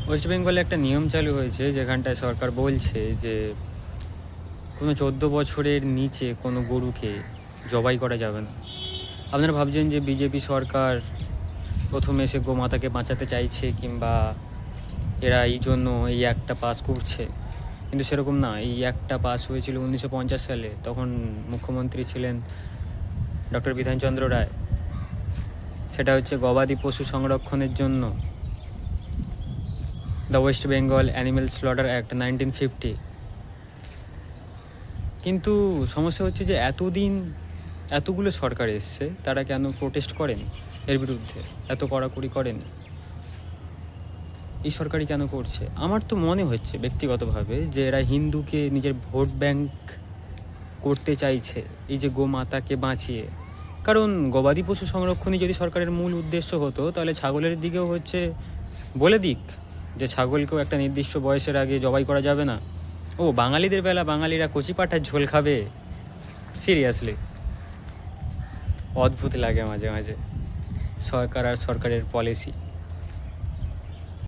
West বেঙ্গলে একটা নিয়ম চালু হয়েছে, যেখানটায় সরকার বলছে যে কোনো 14 বছরের নিচে কোনো গরুকে জবাই করা যাবে না। আপনারা ভাবছেন যে বিজেপি সরকার প্রথমে এসে গোমাতাকে বাঁচাতে চাইছে, কিংবা এরা এই জন্য এই অ্যাক্টটা পাস করছে, কিন্তু সেরকম না। এই অ্যাক্টটা পাস হয়েছিল 1950 সালে। তখন মুখ্যমন্ত্রী ছিলেন ডক্টর বিধানচন্দ্র রায়। সেটা হচ্ছে গবাদি পশু সংরক্ষণের জন্য, the West Bengal animal slaughter act 1950। কিন্তু সমস্যা হচ্ছে যে এতদিন এতগুলো সরকার এসছে, তারা কেন প্রোটেস্ট করেন এর বিরুদ্ধে, এত কড়াকড়ি করেন? এই সরকারই কেন করছে? আমার তো মনে হচ্ছে ব্যক্তিগতভাবে যে এরা হিন্দুকে নিজের ভোট ব্যাংক করতে চাইছে, এই যে গোমাতাকে বাঁচিয়ে। কারণ গবাদি পশু সংরক্ষণই যদি সরকারের মূল উদ্দেশ্য হতো, তাহলে ছাগলের দিকেও বলে দিক যে ছাগলকেও একটা নির্দিষ্ট বয়সের আগে জবাই করা যাবে না। ও বাঙালিদের বেলা বাঙালিরা কচি পাঁঠার ঝোল খাবে? সিরিয়াসলি অদ্ভুত লাগে মাঝে মাঝে সরকার আর সরকারের পলিসি।